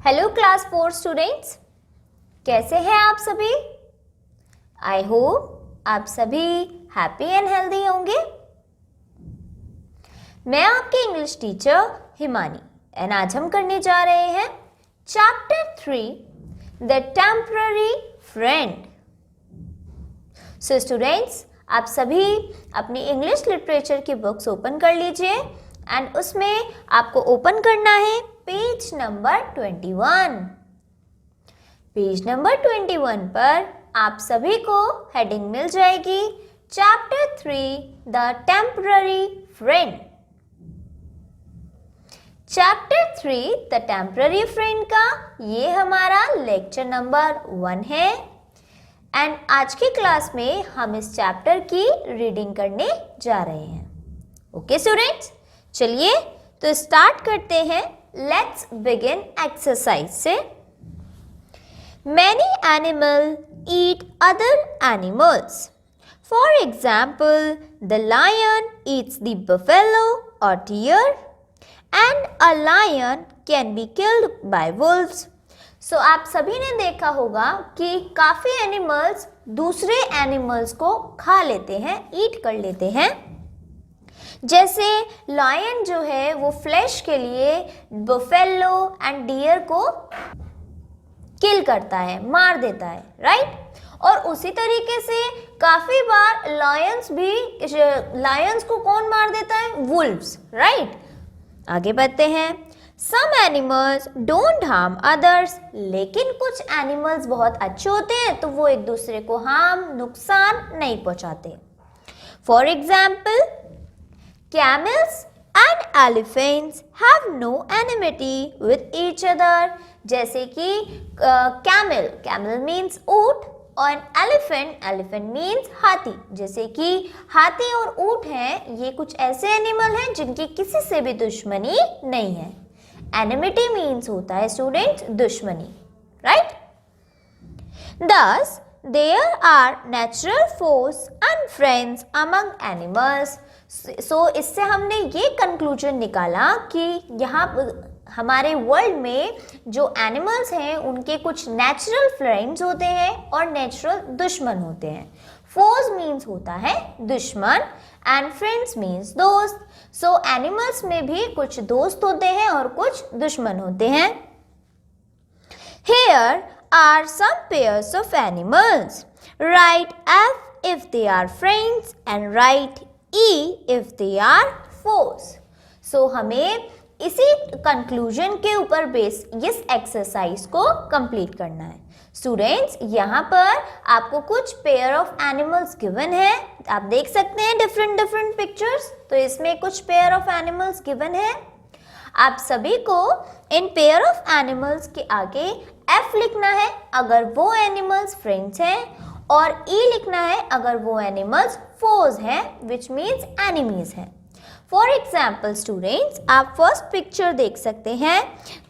Hello class 4 students, कैसे हैं आप सभी? आई होप आप सभी हैप्पी एंड हेल्दी होंगे। मैं आपकी इंग्लिश टीचर हिमानी एंड आज हम करने जा रहे हैं chapter 3 the temporary friend. So students, आप सभी अपनी इंग्लिश लिटरेचर की बुक्स ओपन कर लीजिए एंड उसमें आपको ओपन करना है पेज नंबर 21। पेज नंबर 21 पर आप सभी को हेडिंग मिल जाएगी chapter 3 the temporary friend. Chapter 3 the temporary friend का ये हमारा लेक्चर नंबर 1 है एंड आज की क्लास में हम इस चैप्टर की रीडिंग करने जा रहे हैं। ओके स्टूडेंट्स, चलिए तो स्टार्ट करते हैं। लेट्स बिगिन एक्सरसाइज से। Many animals eat other animals. For example, the lion eats the buffalo or deer, and a lion can be killed by wolves. So आप सभी ने देखा होगा कि काफी एनिमल्स दूसरे एनिमल्स को खा लेते हैं, ईट कर लेते हैं। जैसे लायन जो है वो फ्लैश के लिए बफेलो एंड डियर को किल करता है, मार देता है, राइट। और उसी तरीके से काफी बार लायंस को कौन मार देता है? Wolves, right. आगे बढ़ते हैं। Some animals don't harm others, लेकिन कुछ एनिमल्स बहुत अच्छे होते हैं तो वो एक दूसरे को नुकसान नहीं पहुंचाते। For example, camels and elephants have no enmity with each other. जैसे कि camel means ऊंट और elephant means हाथी। जैसे कि हाथी और ऊंट हैं, ये कुछ ऐसे एनिमल हैं जिनकी किसी से भी दुश्मनी नहीं है। Enmity means होता है स्टूडेंट दुश्मनी, right. Thus there are natural foes and friends among animals. सो इससे हमने ये कंक्लूजन निकाला कि यहाँ हमारे वर्ल्ड में जो एनिमल्स हैं उनके कुछ नेचुरल फ्रेंड्स होते हैं और नेचुरल दुश्मन होते हैं। फोज मीन्स होता है दुश्मन एंड फ्रेंड्स मीन्स दोस्त। सो एनिमल्स में भी कुछ दोस्त होते हैं और कुछ दुश्मन होते हैं। Here are some pairs of animals. Write F if they are friends and write E if they are foes. So हमें इसी कंक्लूजन के ऊपर बेस इस एक्सरसाइज को कंप्लीट करना है। स्टूडेंट्स, यहाँ पर आपको कुछ पेयर ऑफ एनिमल्स गिवन है, आप देख सकते हैं डिफरेंट पिक्चर्स। तो इसमें कुछ पेयर ऑफ एनिमल्स गिवन है। आप सभी को इन पेयर ऑफ एनिमल्स के आगे F लिखना है अगर वो एनिमल्स फ्रेंड्स हैं और E लिखना है अगर वो एनिमल्स फोज हैं, विच मीन्स एनिमीज हैं। फॉर एग्जाम्पल स्टूडेंट्स, आप फर्स्ट पिक्चर देख सकते हैं,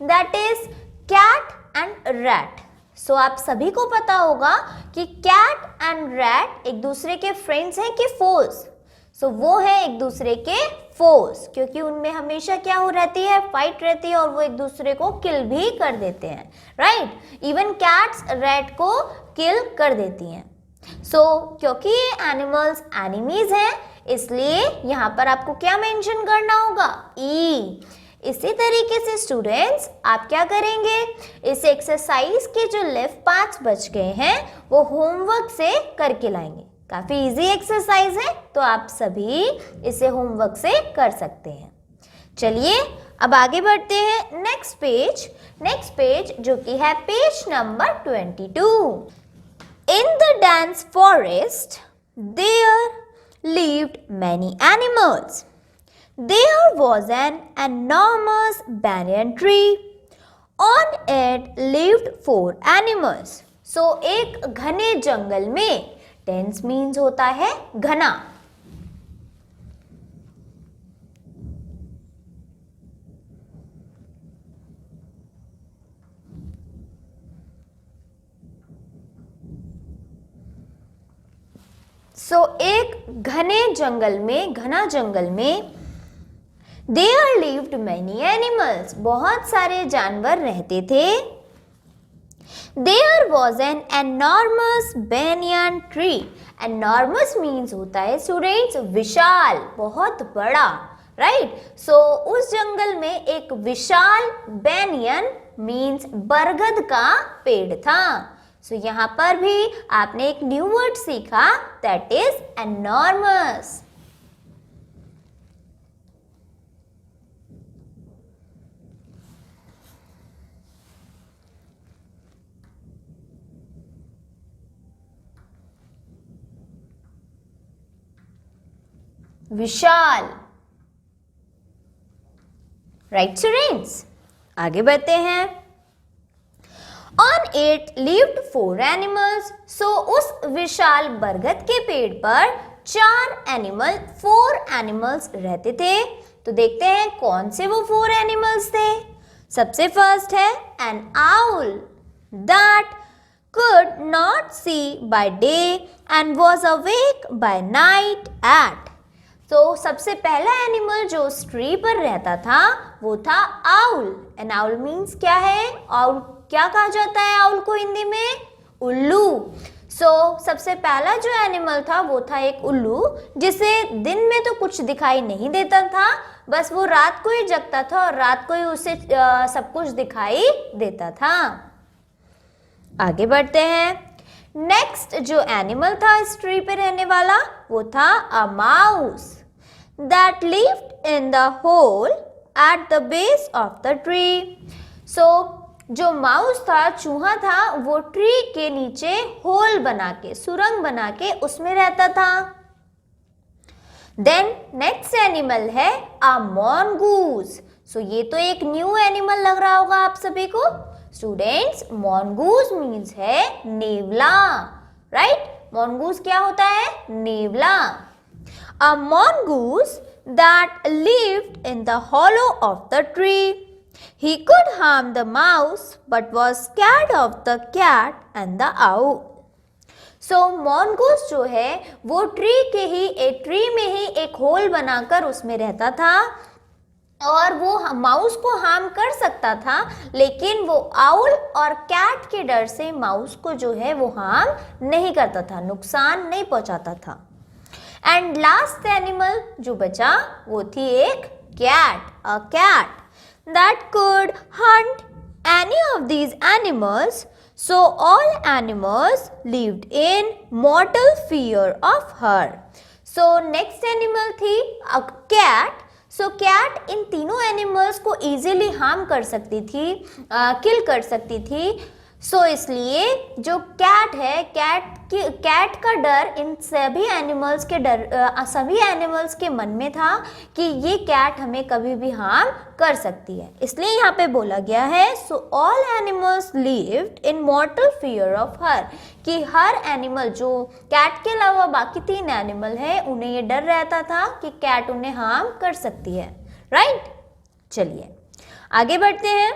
that is cat and rat. So आप सभी को पता होगा कि कैट एंड रैट एक दूसरे के फ्रेंड्स हैं कि फोज। सो वो है एक दूसरे के फोज, क्योंकि उनमें हमेशा क्या हो रहती है? फाइट रहती है और वो एक दूसरे को किल भी कर देते हैं, राइट। इवन कैट्स रैट को किल कर देती हैं। क्योंकि ये एनिमल्स एनिमीज हैं, इसलिए यहाँ पर आपको क्या मेंशन करना होगा? ई। इसी तरीके से स्टूडेंट्स, आप क्या करेंगे? इस एक्सरसाइज के जो लेफ्ट पार्ट्स बच गए हैं वो होमवर्क से करके लाएंगे। काफी इजी एक्सरसाइज है, तो आप सभी इसे होमवर्क से कर सकते हैं। चलिए अब आगे बढ़ते हैं। नेक्स्ट पेज जो कि है page number 22। In the dense forest, there lived many animals. There was an enormous banyan tree. On it lived 4 animals. So, एक घने जंगल में, dense means होता है घना। एक घना जंगल में There lived many animals. बहुत सारे जानवर रहते थे. There was an enormous banyan tree. Enormous means होता है स्टूडेंट्स विशाल, बहुत बड़ा, राइट. सो उस जंगल में एक विशाल banyan means बरगद का पेड़ था. सो यहाँ पर भी आपने एक न्यू वर्ड सीखा, that is enormous. Vishal, right students. आगे बढ़ते हैं. On it lived 4 animals. So उस विशाल बरगद के पेड़ पर 4 एनिमल्स रहते थे. तो देखते हैं कौन से वो 4 एनिमल्स थे. सबसे फर्स्ट है an owl that could not see by day and was awake by night at. तो सबसे पहला एनिमल जो उस ट्री पर रहता था वो था आउल. एंड आउल मीन्स क्या है? आउल क्या कहा जाता है आउल को हिंदी में? उल्लू. सो सबसे पहला जो एनिमल था वो था एक उल्लू, जिसे दिन में तो कुछ दिखाई नहीं देता था, बस वो रात को ही जगता था और रात को ही उसे सब कुछ दिखाई देता था. आगे बढ़ते हैं. नेक्स्ट जो एनिमल था इस ट्री पे रहने वाला वो था a mouse that lived in the hole at the base of the tree. So जो माउस था, चूहा था, वो ट्री के नीचे होल बना के, सुरंग बना के उसमें रहता था. देन नेक्स्ट एनिमल है अ मॉन्गूस. सो ये तो एक न्यू एनिमल लग रहा होगा आप सभी को. स्टूडेंट्स, मॉन्गूस मीन्स है नेवला, राइट. मॉन्गूस क्या होता है? नेवला. A mongoose that lived in the hollow of the tree. He could harm the mouse but was scared of the cat and the owl. So mongoose जो है वो ट्री में ही एक होल बनाकर उसमें रहता था और वो माउस को हार्म कर सकता था, लेकिन वो आउल और कैट के डर से माउस को जो है वो हार्म नहीं करता था, नुकसान नहीं पहुंचाता था. एंड लास्ट एनिमल जो बचा वो थी एक cat. A cat that could hunt any of these animals. So all animals lived in mortal fear of her. So next animal थी अ कैट. सो कैट इन तीनों एनिमल्स को इजीली हार्म कर सकती थी, किल कर सकती थी. सो इसलिए जो कैट है, कैट का डर इन सभी एनिमल्स के मन में था कि ये कैट हमें कभी भी हार्म कर सकती है. इसलिए यहाँ पे बोला गया है सो all animals lived in mortal fear of हर, कि हर एनिमल जो कैट के अलावा बाकी 3 एनिमल है उन्हें ये डर रहता था कि कैट उन्हें हार्म कर सकती है, राइट. चलिए आगे बढ़ते हैं.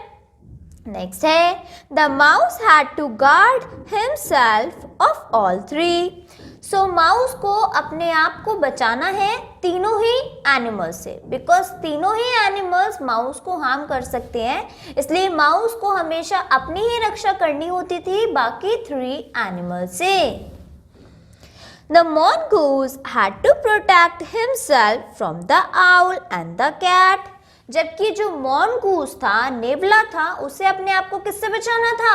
नेक्स्ट है the mouse had to guard himself off all 3. So mouse को अपने आप को बचाना है तीनों ही एनिमल्स से, बिकॉज तीनों ही एनिमल्स माउस को हार्म कर सकते हैं, इसलिए माउस को हमेशा अपनी ही रक्षा करनी होती थी बाकी 3 एनिमल्स से. The mongoose had to protect himself from the owl and the cat. जबकि जो मॉन्गूस था, नेवला था, उसे अपने आप को किससे बचाना था?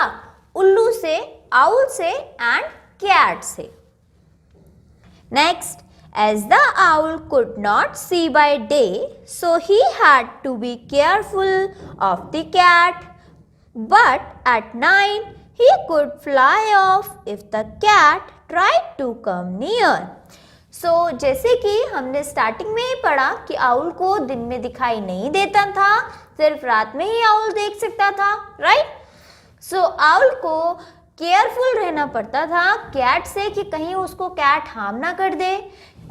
उल्लू से, आउल से एंड कैट से. Next, as the owl could not see by day, so he had to be careful of the cat. But at night he could fly off if the cat tried to come near. जैसे कि हमने starting में ही पढ़ा कि owl को दिन में दिखाई नहीं देता था, सिर्फ रात में ही आउल देख सकता था, राइट. आउल को केयरफुल रहना पड़ता था कैट से कि कहीं उसको कैट हार्म ना कर दे.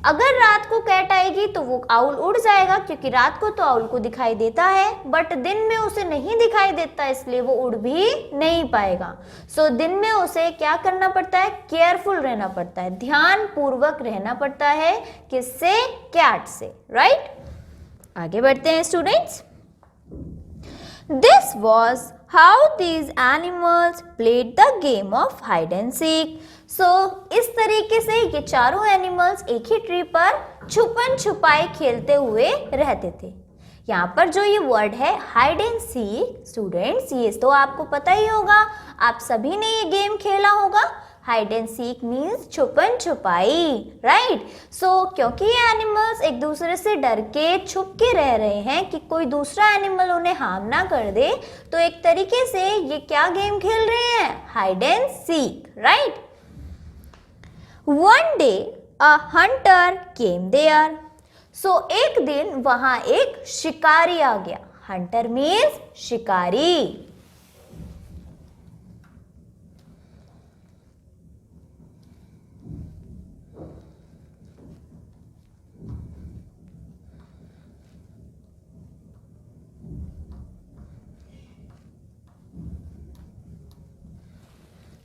अगर रात को कैट आएगी तो वो आउल उड़ जाएगा, क्योंकि रात को तो आउल को दिखाई देता है, बट दिन में उसे नहीं दिखाई देता, इसलिए वो उड़ भी नहीं पाएगा. दिन में उसे क्या करना पड़ता है? केयरफुल रहना पड़ता है, ध्यान पूर्वक रहना पड़ता है. किससे? कैट से, राइट. आगे बढ़ते हैं students. This was how these animals played the game of hide and seek. So इस तरीके से ये चारों एनिमल्स एक ही ट्री पर छुपन छुपाई खेलते हुए रहते थे। यहाँ पर जो ये वर्ड है हाइड एंड सीक, स्टूडेंट्स ये तो आपको पता ही होगा, आप सभी ने ये गेम खेला होगा। हाइड एंड सीक मीन्स छुपन छुपाई, राइट। सो क्योंकि ये एनिमल्स एक दूसरे से डर के छुप के रह रहे हैं कि कोई दूसरा एनिमल उन्हें हार्म ना कर दे, तो एक तरीके से ये क्या गेम खेल रहे हैं, hide and seek, right. One day a hunter came there. So एक दिन वहां एक शिकारी आ गया। हंटर मीन्स शिकारी।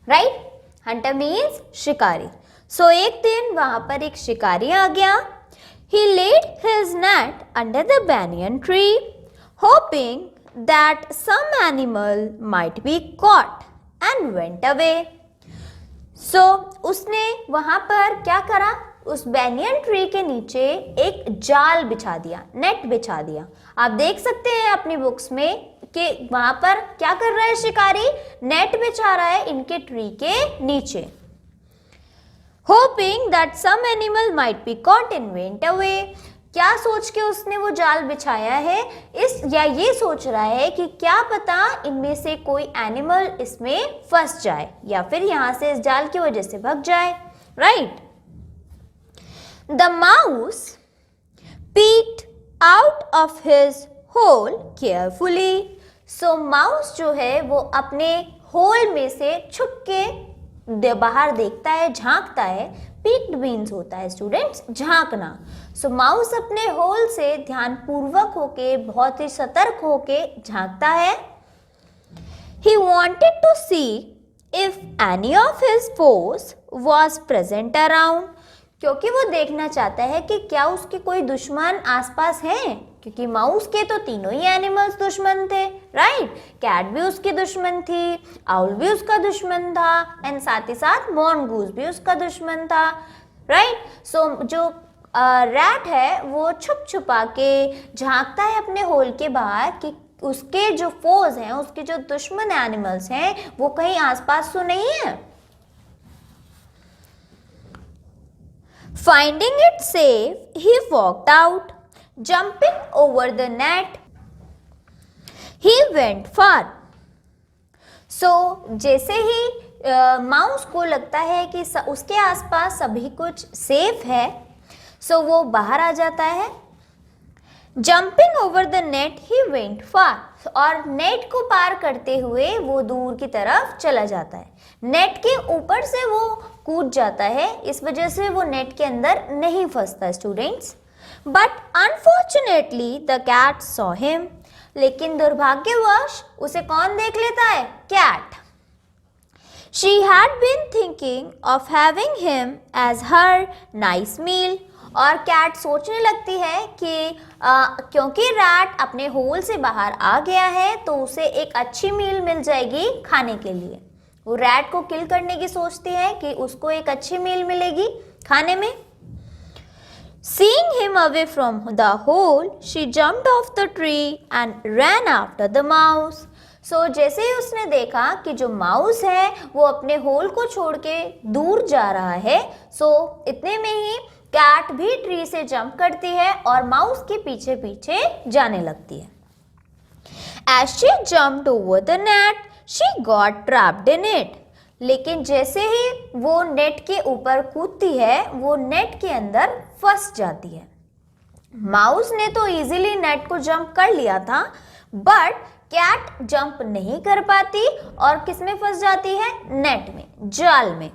राइट, हंटर मीन्स शिकारी। सो एक दिन वहां पर एक शिकारी आ गया। He laid his net under the banyan tree, hoping that some animal might be caught, and went away. So उसने वहां पर क्या करा, उस बैनियन ट्री के नीचे एक जाल बिछा दिया, नेट बिछा दिया। आप देख सकते हैं अपनी बुक्स में कि वहां पर क्या कर रहा है शिकारी, नेट बिछा रहा है इनके ट्री के नीचे। Hoping that some animal might be caught and went away. क्या सोच के उसने वो जाल बिछाया है, या ये सोच रहा है कि क्या पता इनमें से कोई एनिमल इसमें फंस जाए या फिर यहाँ से इस जाल की वजह से भाग जाए, right. The mouse peeked out of his hole carefully. So mouse जो है वो अपने होल में से छुप के बाहर देखता है, झांकता है। पीक्ड मीन्स होता है स्टूडेंट्स झांकना। सो माउस अपने होल से ध्यानपूर्वक होके, बहुत ही सतर्क होके झांकता है। He wanted to see if any of his foes was present around. क्योंकि वो देखना चाहता है कि क्या उसके कोई दुश्मन आसपास हैं, क्योंकि माउस के तो तीनों ही एनिमल्स दुश्मन थे, राइट। कैट भी उसकी दुश्मन थी, आउल भी उसका दुश्मन था, एंड साथ ही साथ मॉन्गूज भी उसका दुश्मन था, राइट। सो जो रैट है वो छुप छुपा के झांकता है अपने होल के बाहर कि उसके जो फोज हैं, उसके जो दुश्मन एनिमल्स हैं वो कहीं आसपास तो नहीं है। Finding it safe, he walked out. Jumping over the net, he went far. So जैसे ही माउस को लगता है कि उसके आसपास सभी कुछ सेफ है, सो वो बाहर आ जाता है। Jumping over the net, he went far. और नेट को पार करते हुए वो दूर की तरफ चला जाता है। नेट के ऊपर से वो कूद जाता है, इस वजह से वो नेट के अंदर नहीं फंसता students. But unfortunately the cat saw him. लेकिन दुर्भाग्यवश उसे कौन देख लेता है, cat. She had been thinking of having him as her nice meal. और कैट सोचने लगती है कि क्योंकि रैट अपने होल से बाहर आ गया है तो उसे एक अच्छी मील मिल जाएगी खाने के लिए। वो रैट को किल करने की सोचती है कि उसको एक अच्छी मील मिलेगी खाने में। Seeing him away from the hole, she jumped off the tree and ran after the mouse. So जैसे ही उसने देखा कि जो माउस है वो अपने होल को छोड़ के दूर जा रहा है, इतने में ही कैट भी ट्री से जंप करती है और माउस के पीछे पीछे जाने लगती है। As she jumped over the net, she got trapped in it. लेकिन जैसे ही वो नेट के ऊपर कूदती है वो नेट के अंदर फंस जाती है। माउस ने तो इजीली नेट को जंप कर लिया था, बट कैट जंप नहीं कर पाती और किसमें फंस जाती है, नेट में, जाल में।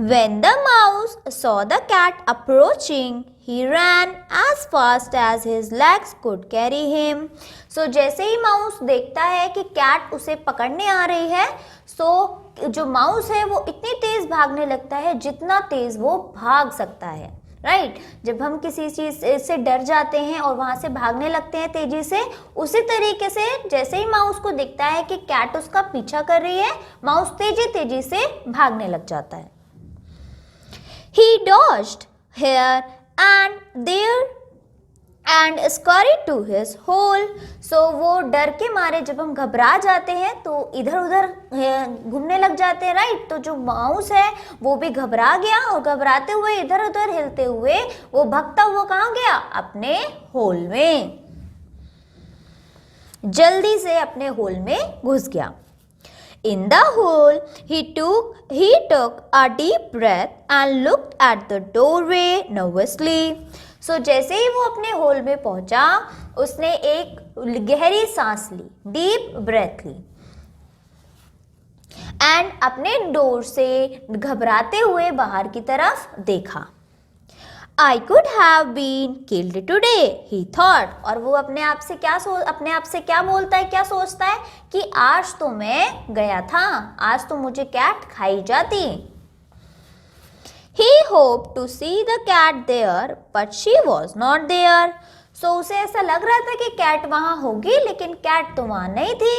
When the mouse saw the cat approaching, he ran as fast as his legs could carry him. So जैसे ही माउस देखता है कि कैट उसे पकड़ने आ रही है, जो माउस है वो इतनी तेज भागने लगता है जितना तेज वो भाग सकता है, राइट जब हम किसी चीज से डर जाते हैं और वहां से भागने लगते हैं तेजी से, उसी तरीके से जैसे ही माउस को दिखता है कि कैट उसका पीछा कर रही है, माउस तेजी तेजी से भागने लग जाता है। He dodged here and there and scurried to his hole. So वो डर के मारे जब हम घबरा जाते हैं तो इधर उधर घूमने लग जाते हैं, राइट। तो जो माउस है वो भी घबरा गया और घबराते हुए इधर उधर हिलते हुए वो भागता हुआ कहाँ गया? अपने होल में, जल्दी से अपने होल में घुस गया। In the hole, he took a deep breath and looked at the doorway nervously. So जैसे ही वो अपने होल में पहुंचा, उसने एक गहरी सांस ली, डीप ब्रेथ ली, एंड अपने डोर से घबराते हुए बाहर की तरफ देखा। I could have been killed today, he thought. और वो अपने आप से क्या बोलता है, क्या सोचता है कि आज तो मैं गया था, आज तो मुझे कैट खाई जाती। He hoped to see the cat there, but she was not there. So उसे ऐसा लग रहा था कि कैट वहां होगी, लेकिन कैट तो वहां नहीं थी।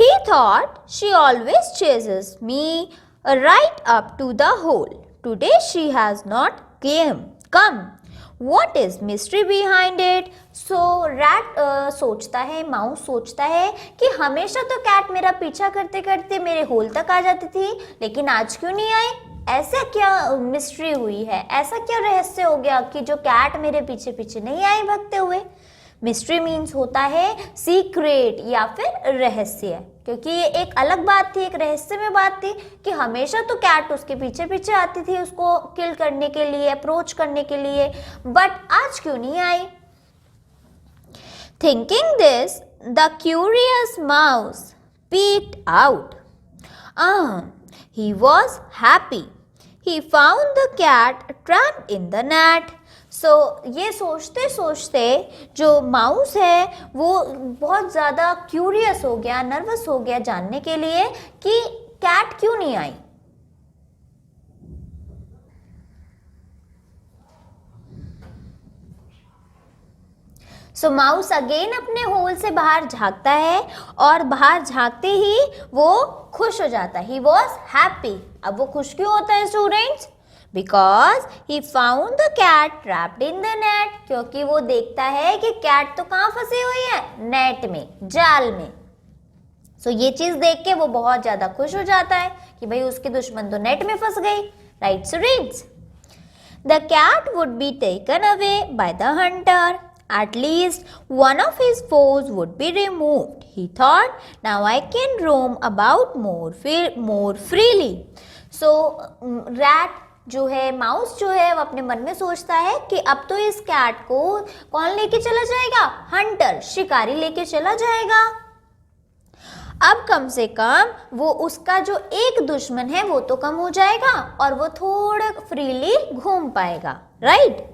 He thought she always chases me right up to the hole. Today she has not come. What is mystery behind it? So rat सोचता है, माउस सोचता है कि हमेशा तो कैट मेरा पीछा करते करते मेरे होल तक आ जाती थी, लेकिन आज क्यों नहीं आई? ऐसा क्या मिस्ट्री हुई है, ऐसा क्या रहस्य हो गया कि जो कैट मेरे पीछे पीछे नहीं आई भागते हुए? मिस्ट्री मीन्स होता है सीक्रेट या फिर रहस्य, क्योंकि ये एक अलग बात थी, एक रहस्य में बात थी कि हमेशा तो कैट उसके पीछे पीछे आती थी उसको किल करने के लिए, अप्रोच करने के लिए, बट आज क्यों नहीं आई? Thinking this, the curious mouse peeked out. He was happy. He found the cat trapped in the net. So ये सोचते सोचते जो माउस है वो बहुत ज़्यादा क्यूरियस हो गया, नर्वस हो गया जानने के लिए कि कैट क्यों नहीं आई। सो माउस अगेन अपने होल से बाहर झांकता है और बाहर झांकते ही वो खुश हो जाता है। He was happy. अब वो खुश क्यों होता है students? Because he found the cat trapped in the net. क्योंकि वो देखता है कि कैट तो कहाँ फंसी हुई है? नेट में, जाल में। सो ये चीज देख के वो बहुत ज्यादा खुश हो जाता है कि भाई उसकी दुश्मन तो नेट में फंस गई, right students? The cat would be taken away by the hunter. At least one of his foes would be removed. He thought, now I can roam about more freely. So rat जो है, mouse जो है, वो अपने मन में सोचता है कि अब तो इस कैट को कौन लेके चला जाएगा? हंटर, शिकारी लेके चला जाएगा। अब कम से कम वो उसका जो एक दुश्मन है वो तो कम हो जाएगा और वो थोड़ा फ्रीली घूम पाएगा, right?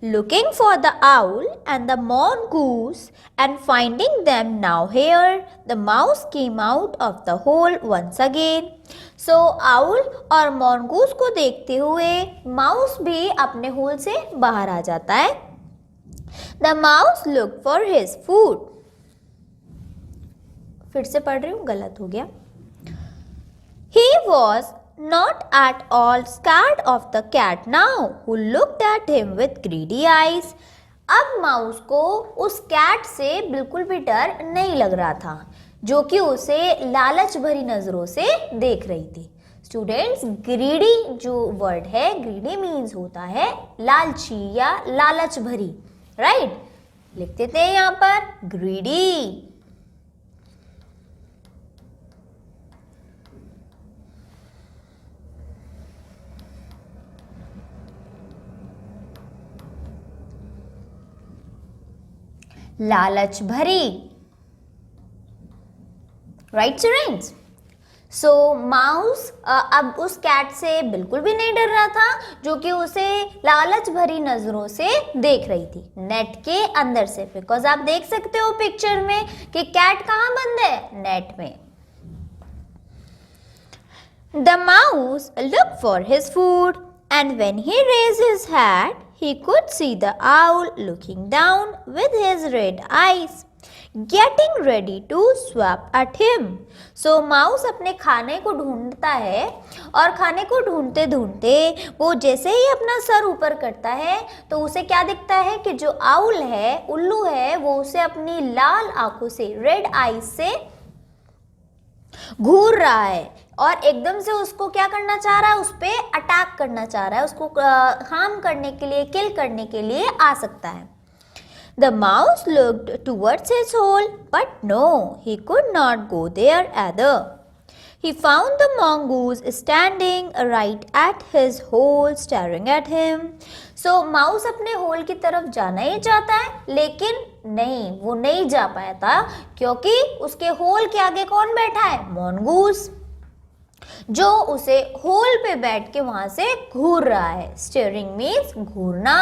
Looking for the owl and the mongoose and finding them now here, the mouse came out of the hole once again. So owl और mongoose को देखते हुए माउस भी अपने होल से बाहर आ जाता है। The mouse looked for his food. फिर से पढ़ रही हूँ, गलत हो गया। He was not at all scared of the cat now, who looked at him with greedy eyes. अब माउस को उस कैट से बिल्कुल भी डर नहीं लग रहा था, जो कि उसे लालच भरी नजरों से देख रही थी। स्टूडेंट्स, ग्रीडी जो वर्ड है, ग्रीडी मीन्स होता है लालची या लालच भरी, राइट? लिख देते हैं यहाँ पर ग्रीडी। लालच भरी, राइट स्टूडेंट्स? सो माउस अब उस कैट से बिल्कुल भी नहीं डर रहा था, जो कि उसे लालच भरी नजरों से देख रही थी नेट के अंदर से। बिकॉज आप देख सकते हो पिक्चर में कि कैट कहाँ बंद है? नेट में। The mouse looked for his food And when he raised his head, he could see the owl looking down with his red eyes, getting ready to swap at him. So mouse अपने खाने को ढूंढता है और खाने को ढूंढते ढूंढते वो जैसे ही अपना सर ऊपर करता है तो उसे क्या दिखता है कि जो आउल है, उल्लू है, वो उसे अपनी लाल आंखों से, रेड आईज से घूर रहा है और एकदम से उसको क्या करना चाह रहा है, उस पे अटैक करना चाह रहा है, उसको हार्म करने के लिए, किल करने के लिए आ सकता है. The mouse looked towards his hole, but no, he could not go there either. He found the mongoose standing right at his hole, staring at him. So mouse अपने होल की तरफ जाना ही चाहता है, लेकिन नहीं, वो नहीं जा पाया था क्योंकि उसके होल के आगे कौन बैठा है, मॉन्गूस, जो उसे होल पे बैठ के वहां से घूर रहा है. स्टीयरिंग मीन्स घूरना.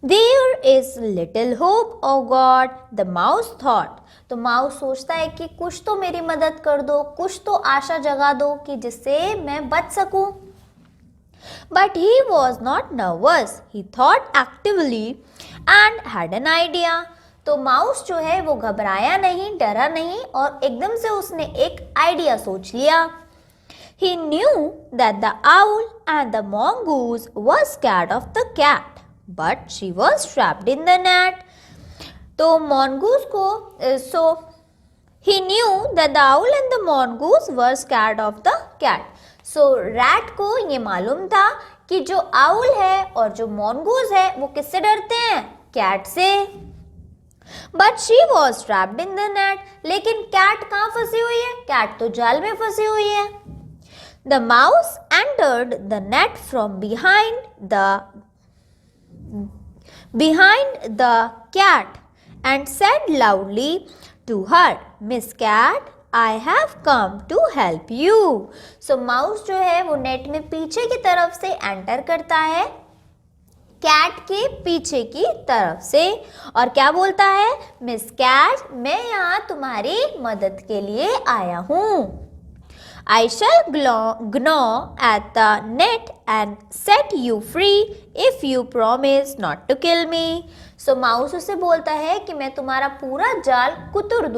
There is little hope, oh God, the mouse thought. तो माउस सोचता है कि कुछ तो मेरी मदद कर दो, कुछ तो आशा जगा दो कि जिससे मैं बच सकूं. But he was not nervous. He thought actively and had an idea. तो माउस जो है वो घबराया नहीं, डरा नहीं और एकदम से उसने एक आइडिया सोच लिया. He knew that the owl and the mongoose were scared of the cat, but she was trapped in the net. तो mongoose को so he knew that the owl and the mongoose were scared of the cat. So rat को ये मालूम था कि जो owl है और जो mongoose है वो किससे डरते हैं, cat से. But she was trapped in the net. लेकिन cat कहाँ फंसी हुई है, cat तो जाल में फंसी हुई है. The mouse entered the net from behind the cat and said loudly to her, Miss Cat, I have come to help you. So mouse जो है वो नेट में पीछे की तरफ से एंटर करता है, कैट के पीछे की तरफ से, और क्या बोलता है, मिस कैट, मैं यहाँ तुम्हारी मदद के लिए आया हूँ. I shall gnaw at the net and set you free if you promise not to kill me. So mouse उसे बोलता है कि मैं तुम्हारा पूरा जाल कुतर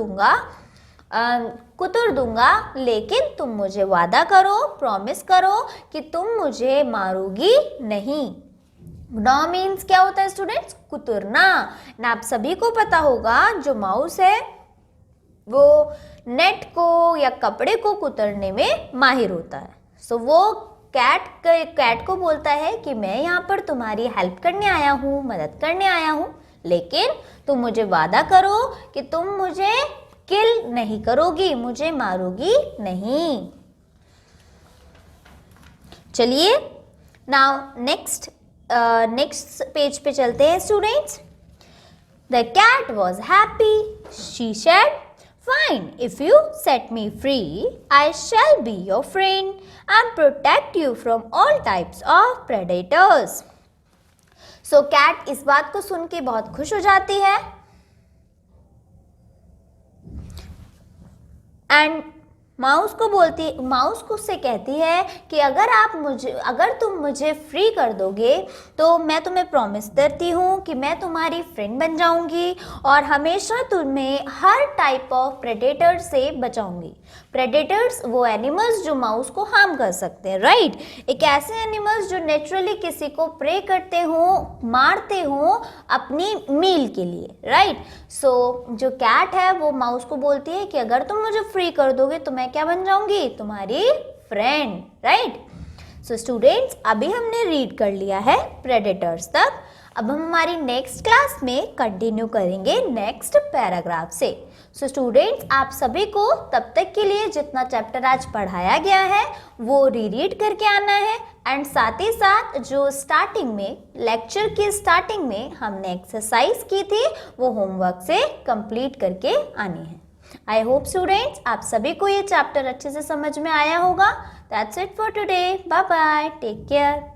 दूंगा, लेकिन तुम मुझे वादा करो, प्रॉमिस करो कि तुम मुझे मारोगी नहीं. gnaw मीन्स क्या होता है स्टूडेंट्स, कुतरना. ना आप सभी को पता होगा जो माउस है वो नेट को या कपड़े को कुतरने में माहिर होता है. सो वो कैट को बोलता है कि मैं यहाँ पर तुम्हारी हेल्प करने आया हूँ, मदद करने आया हूँ, लेकिन तुम मुझे वादा करो कि तुम मुझे किल नहीं करोगी, मुझे मारोगी नहीं. चलिए नाउ नेक्स्ट पेज पे चलते हैं students. The cat was happy. She said, Fine, if you set me free, I shall be your friend and protect you from all types of predators. So cat इस बात को सुन के बहुत खुश हो जाती है and माउस को उससे कहती है कि अगर तुम मुझे फ्री कर दोगे तो मैं तुम्हें प्रॉमिस करती हूँ कि मैं तुम्हारी फ्रेंड बन जाऊंगी और हमेशा तुम्हें हर टाइप ऑफ प्रेडेटर से बचाऊंगी. प्रेडेटर्स वो एनिमल्स जो माउस को हार्म कर सकते हैं, राइट. एक ऐसे एनिमल्स जो नेचुरली किसी को प्रे करते हो, मारते हो अपनी मील के लिए, राइट. सो जो कैट है वो माउस को बोलती है कि अगर तुम मुझे फ्री कर दोगे तो मैं क्या बन जाऊंगी, तुम्हारी फ्रेंड, राइट. सो स्टूडेंट्स, अभी हमने रीड कर लिया है प्रेडेटर्स तक. अब हम हमारी नेक्स्ट क्लास में कंटिन्यू करेंगे नेक्स्ट पैराग्राफ से. सो स्टूडेंट्स, आप सभी को तब तक के लिए जितना चैप्टर आज पढ़ाया गया है वो रीड करके आना है एंड साथ ही साथ जो स्टार्टिंग में लेक्चर की स्टार्टिंग में हमने एक्सरसाइज की थी वो होमवर्क से कंप्लीट करके आनी है. आई होप स्टूडेंट्स आप सभी को ये चैप्टर अच्छे से समझ में आया होगा. That's it for today. Bye bye, take care.